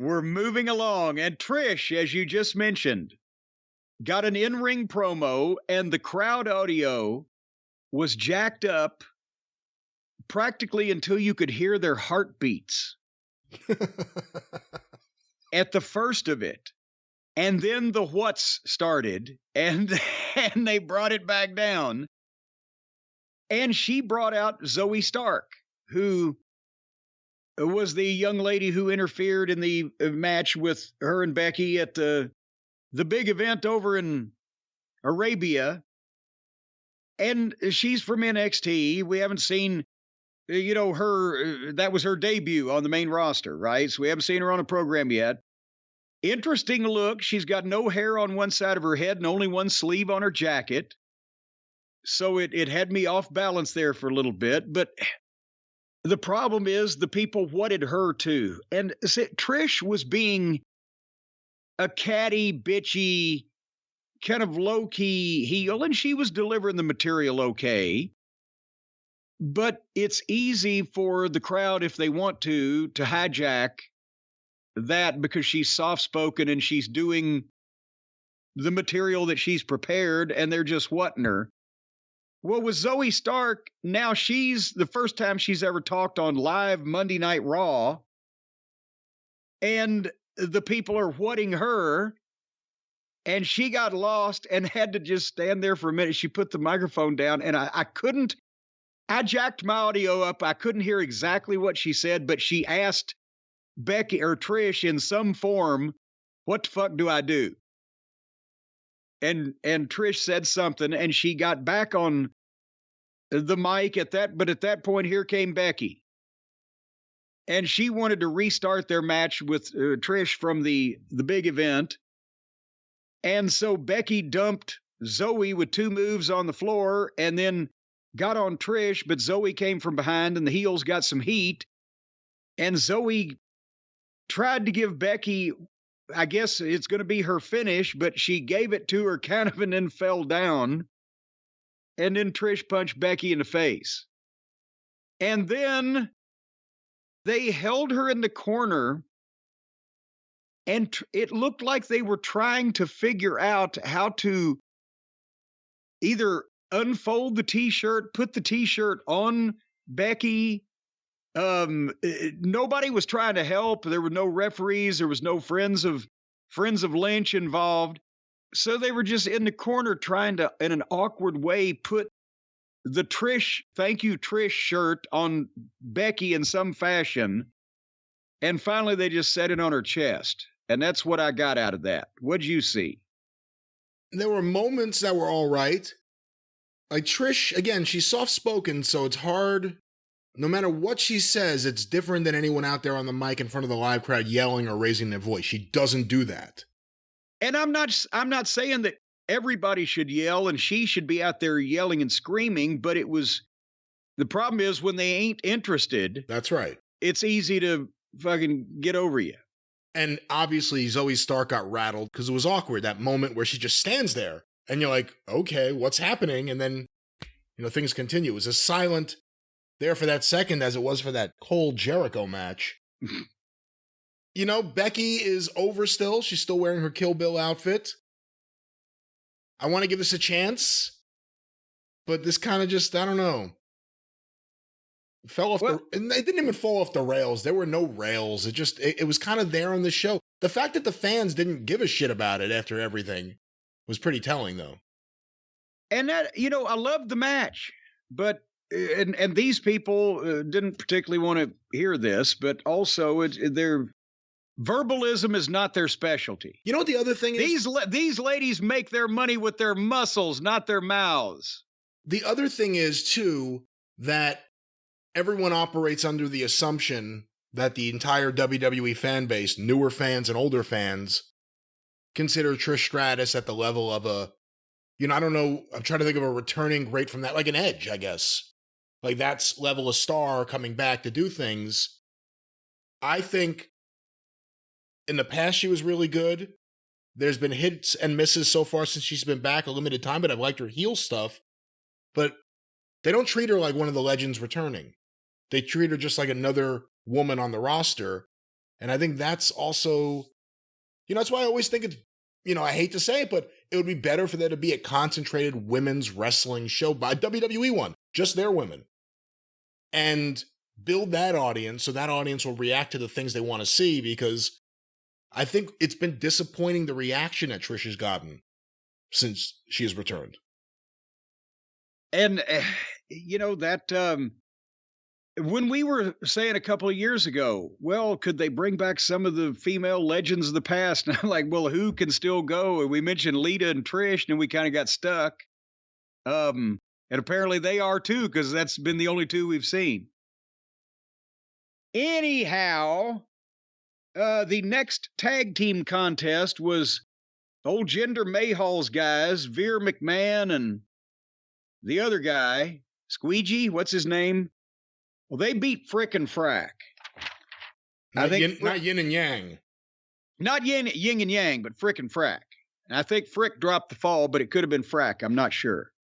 we're moving along. And Trish, as you just mentioned, got an in-ring promo, and the crowd audio was jacked up practically until you could hear their heartbeats at the first of it. And then the whats started, and they brought it back down. And she brought out Zoe Stark, who was the young lady who interfered in the match with her and Becky at the big event over in Arabia. And she's from NXT. We haven't seen, her, that was her debut on the main roster, right? So we haven't seen her on a program yet. Interesting look. She's got no hair on one side of her head and only one sleeve on her jacket. So it had me off balance there for a little bit. But the problem is the people wanted her to. And Trish was being a catty, bitchy, kind of low-key heel, and she was delivering the material okay. But it's easy for the crowd, if they want to hijack that because she's soft-spoken and she's doing the material that she's prepared, and they're just whatting her. Well, with Zoe Stark, now she's the first time she's ever talked on live Monday Night Raw, and the people are whatting her, and she got lost and had to just stand there for a minute. She put the microphone down, and I jacked my audio up. I couldn't hear exactly what she said, but she asked Becky or Trish in some form, what the fuck do I do? And Trish said something, and she got back on the mic but at that point, here came Becky. And she wanted to restart their match with Trish from the big event. And so Becky dumped Zoe with 2 moves on the floor and then got on Trish, but Zoe came from behind and the heels got some heat. And Zoe tried to give Becky, I guess it's going to be her finish, but she gave it to her kind of and then fell down. And then Trish punched Becky in the face. And then they held her in the corner, and it looked like they were trying to figure out how to either unfold the T-shirt, put the T-shirt on Becky. Nobody was trying to help. There were no referees. There was no friends of Lynch involved. So they were just in the corner trying to, in an awkward way, put the Trish, thank you, Trish shirt on Becky in some fashion. And finally, they just set it on her chest. And that's what I got out of that. What'd you see? There were moments that were all right. Like Trish, again, she's soft-spoken, so it's hard. No matter what she says, it's different than anyone out there on the mic in front of the live crowd yelling or raising their voice. She doesn't do that. And I'm not saying that everybody should yell and she should be out there yelling and screaming, but the problem is when they ain't interested. That's right. It's easy to fucking get over you. And obviously Zoe Stark got rattled because it was awkward, that moment where she just stands there and you're like, okay, what's happening? And then, things continue. It was as silent there for that second as it was for that Cole Jericho match. Becky is over still. She's still wearing her Kill Bill outfit. I want to give this a chance, but this kind of just, I don't know. Fell off and it didn't even fall off the rails. There were no rails. It was kind of there on the show. The fact that the fans didn't give a shit about it after everything was pretty telling, though. And that, I loved the match, but and these people didn't particularly want to hear this, but also their verbalism is not their specialty. You know what the other thing is? These ladies make their money with their muscles, not their mouths. The other thing is, too, that everyone operates under the assumption that the entire WWE fan base, newer fans and older fans, consider Trish Stratus at the level of I don't know, I'm trying to think of a returning great from that, like an Edge, I guess. Like that's level of star coming back to do things. I think in the past she was really good. There's been hits and misses so far since she's been back a limited time, but I've liked her heel stuff. But they don't treat her like one of the legends returning. They treat her just like another woman on the roster. And I think that's also, that's why I always think it's, I hate to say it, but it would be better for there to be a concentrated women's wrestling show by WWE one, just their women. And build that audience so that audience will react to the things they want to see, because I think it's been disappointing the reaction that Trish has gotten since she has returned. And, that when we were saying a couple of years ago, well, could they bring back some of the female legends of the past? And I'm like, well, who can still go? And we mentioned Lita and Trish, and we kind of got stuck. And apparently they are too, because that's been the only two we've seen. Anyhow, the next tag team contest was old Jinder Mahal's guys, Veer McMahon and the other guy, Squeegee, what's his name? Well, they beat Frickin' Frack. Not yin and yang. Not yin and yang, but Frickin' Frack. And I think Frick dropped the fall, but it could have been Frack. I'm not sure.